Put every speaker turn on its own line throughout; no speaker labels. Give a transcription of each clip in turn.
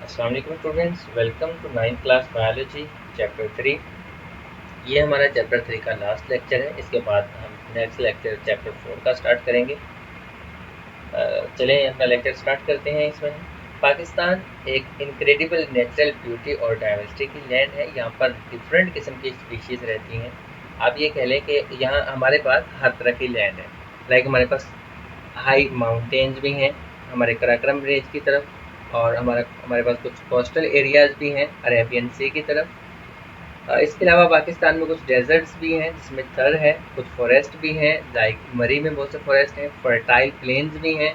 अस्सलाम वालेकुम students, welcome to 9th class biology chapter 3। ये हमारा चैप्टर 3 का लास्ट लेक्चर है। इसके बाद हम नेक्स्ट लेक्चर चैप्टर 4 का स्टार्ट करेंगे। चलें अपना लेक्चर स्टार्ट करते हैं। इसमें पाकिस्तान एक इनक्रेडिबल नेचुरल ब्यूटी और डाइवर्सिटी की लैंड है। यहाँ पर डिफरेंट किस्म की स्पीशीज़ रहती हैं। आप ये कह लें कि यहाँ हमारे पास हर तरह की लैंड है। लाइक हमारे पास हाई माउंटेन्स भी हैं हमारे कराकरम रेंज की तरफ, और हमारे पास कुछ कोस्टल एरियाज़ भी हैं अरेबियन सी की तरफ। इसके अलावा पाकिस्तान में कुछ डेजर्ट्स भी हैं जिसमें थर है, कुछ फॉरेस्ट भी हैं लाइक मरी में बहुत से फॉरेस्ट हैं, फर्टाइल प्लेन्स भी हैं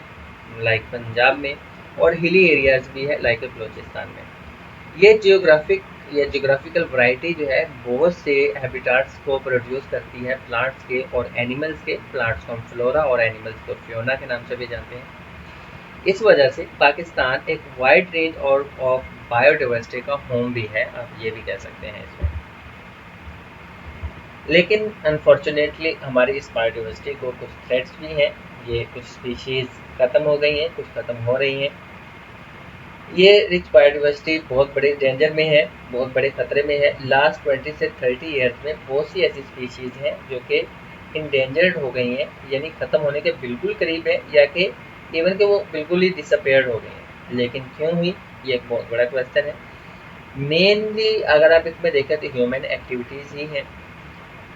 लाइक पंजाब में, और हिली एरियाज़ भी है लाइक बलोचिस्तान में। ये जियोग्राफिकल वैरायटी जो है बहुत से हैबिटाट्स को प्रोड्यूस करती है प्लांट्स के और एनिमल्स के। प्लांट्स को हम फ्लोरा और एनिमल्स को फ्योना के नाम से भी जानते हैं। इस वजह से पाकिस्तान एक वाइड रेंज और ऑफ बायोडाइवर्सिटी का होम भी है, आप ये भी कह सकते हैं इसमें। लेकिन अनफॉर्चुनेटली हमारी इस बायोडाइवर्सिटी को कुछ थ्रेट्स भी हैं। ये कुछ स्पीशीज़ ख़त्म हो गई हैं, कुछ ख़त्म हो रही हैं। ये रिच बायोडाइवर्सिटी बहुत बड़े डेंजर में है, बहुत बड़े ख़तरे में है। लास्ट 20 से 30 ईयर्स में बहुत सी ऐसी स्पीशीज़ हैं जो कि इंडेंजर्ड हो गई हैं, यानी ख़त्म होने के बिल्कुल करीब है, या कि इवन कि वो बिल्कुल ही डिसअपेयर्ड हो गई हैं। लेकिन क्यों हुई, ये एक बहुत बड़ा क्वेश्चन है। मेनली अगर आप इसमें देखें तो ह्यूमन एक्टिविटीज़ ही हैं।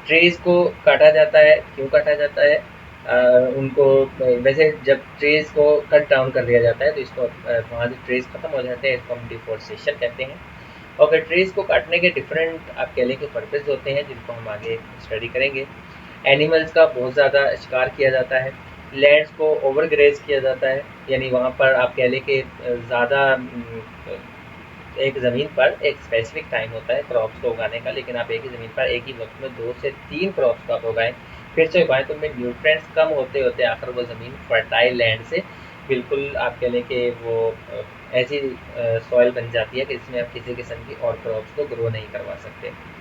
ट्रीज़ को काटा जाता है। क्यों काटा जाता है? उनको वैसे जब ट्रीज़ को कट डाउन कर दिया जाता है तो इसको वहाँ से ट्रीज़ ख़त्म हो जाते हैं, इसको हम डिफॉरेस्टेशन कहते हैं। और फिर ट्रीज़ को काटने के डिफरेंट आप कह लें कि पर्पज़ होते हैं जिनको हम आगे स्टडी करेंगे। एनिमल्स का बहुत ज़्यादा शिकार किया जाता है। लैंड्स को ओवर ग्रेज किया जाता है, यानी वहाँ पर आप कह लें कि ज़्यादा एक ज़मीन पर एक स्पेसिफिक टाइम होता है क्रॉप्स को उगाने का, लेकिन आप एक ही ज़मीन पर एक ही वक्त में 2 से 3 क्रॉप्स को आप उगाएं, फिर से उगाएं, तो उनमें न्यूट्रिएंट्स कम होते होते आखिर वो ज़मीन फर्टाइल लैंड से बिल्कुल आप कह लें कि वो ऐसी सॉइल बन जाती है कि इसमें आप किसी किस्म की और क्रॉप्स को ग्रो नहीं करवा सकते।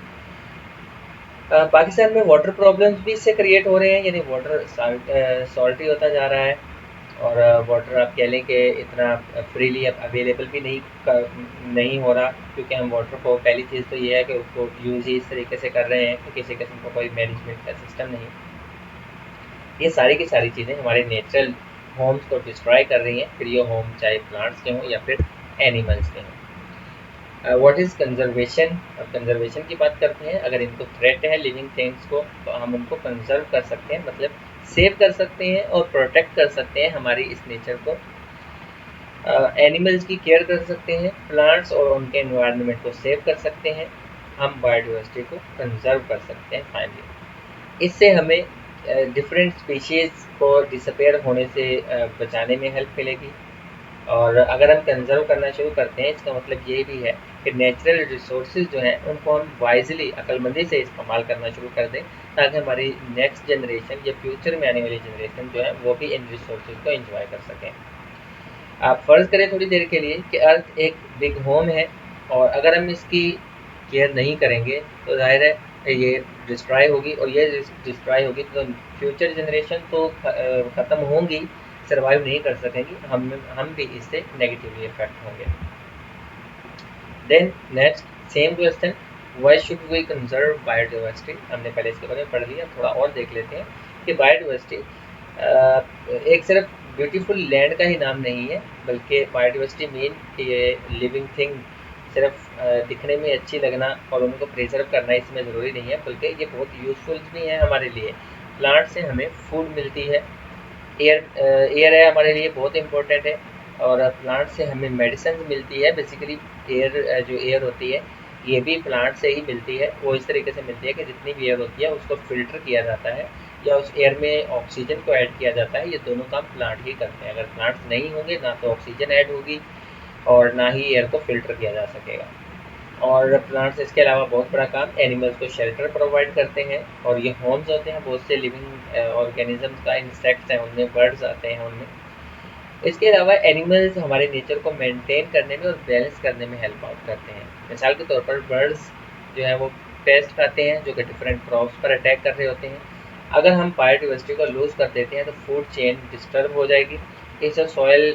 पाकिस्तान में वाटर प्रॉब्लम्स भी इससे क्रिएट हो रहे हैं, यानी वाटर सॉल्टी होता जा रहा है, और वाटर आप कह लें कि इतना फ्रीली अब अवेलेबल भी नहीं हो रहा, क्योंकि हम वाटर को पहली चीज़ तो ये है कि उसको यूज़ ही इस तरीके से कर रहे हैं कि किसी किस्म का कोई मैनेजमेंट का सिस्टम नहीं। ये सारी की सारी चीज़ें हमारे नेचुरल होम्स को डिस्ट्रॉय कर रही हैं, फिर ये होम चाहे प्लांट्स के हों या फिर एनिमल्स के हों। What is conservation? अब कंजर्वेशन की बात करते हैं। अगर इनको थ्रेट है लिविंग थिंग्स को, तो हम उनको कंजर्व कर सकते हैं, मतलब सेव कर सकते हैं और प्रोटेक्ट कर सकते हैं हमारी इस नेचर को। एनिमल्स की केयर कर सकते हैं, प्लांट्स और उनके एनवायरनमेंट को सेव कर सकते हैं, हम बायोडाइवर्सिटी को कंजर्व कर सकते हैं फाइनली। इससे हमें डिफरेंट स्पीशीज़ को डिसअपेयर होने से बचाने में हेल्प मिलेगी। और अगर हम कंजर्व करना शुरू करते हैं, इसका मतलब ये भी है कि नेचुरल रिसोर्सेज जो हैं उनको हम वाइजली अक्लमंदी से इस्तेमाल करना शुरू कर दें, ताकि हमारी नेक्स्ट जनरेशन या फ्यूचर में आने वाली जनरेशन जो है वो भी इन रिसोर्सेज को एंजॉय कर सकें। आप फ़र्ज़ करें थोड़ी देर के लिए कि अर्थ एक बिग होम है, और अगर हम इसकी केयर नहीं करेंगे तो ज़ाहिर है ये डिस्ट्रॉय होगी, और ये डिस्ट्रॉय होगी तो फ्यूचर जनरेशन तो ख़त्म होंगी, सर्वाइव नहीं कर सकेंगी, हम भी इससे नेगेटिवली इफेक्ट होंगे। Then next same question, why should we conserve biodiversity? हमने पहले इसके बारे में पढ़ लिया, थोड़ा और देख लेते हैं कि बायोडाइवर्सिटी एक सिर्फ ब्यूटीफुल लैंड का ही नाम नहीं है, बल्कि बायोडाइवर्सिटी मीन कि ये लिविंग थिंग सिर्फ दिखने में अच्छी लगना और उनको प्रिजर्व करना इसमें ज़रूरी नहीं है, बल्कि ये बहुत यूज़फुल भी है हमारे लिए। प्लांट से हमें फूड मिलती है, एयर है हमारे लिए बहुत इंपॉर्टेंट है, और प्लांट से हमें मेडिसिन मिलती है। बेसिकली एयर जो एयर होती है ये भी प्लांट से ही मिलती है। वो इस तरीके से मिलती है कि जितनी भी एयर होती है उसको फ़िल्टर किया जाता है, या उस एयर में ऑक्सीजन को ऐड किया जाता है। ये दोनों काम प्लांट ही करते हैं। अगर प्लांट्स नहीं होंगे ना तो ऑक्सीजन ऐड होगी और ना ही एयर को फ़िल्टर किया जा सकेगा। और प्लांट्स इसके अलावा बहुत बड़ा काम एनिमल्स को शेल्टर प्रोवाइड करते हैं, और ये होम्स होते हैं बहुत से लिविंग ऑर्गेनिजम्स का, इंसेक्ट्स हैं उनमें, बर्ड्स आते हैं उनमें। इसके अलावा एनिमल्स हमारे नेचर को मेंटेन करने में और बैलेंस करने में हेल्प आउट करते हैं। मिसाल के तौर पर बर्ड्स जो है वो पेस्ट खाते हैं जो कि डिफरेंट क्रॉप्स पर अटैक कर रहे होते हैं। अगर हम बायोडाइवर्सिटी को लूज़ कर देते हैं तो फूड चेन डिस्टर्ब हो जाएगी, इससे सॉयल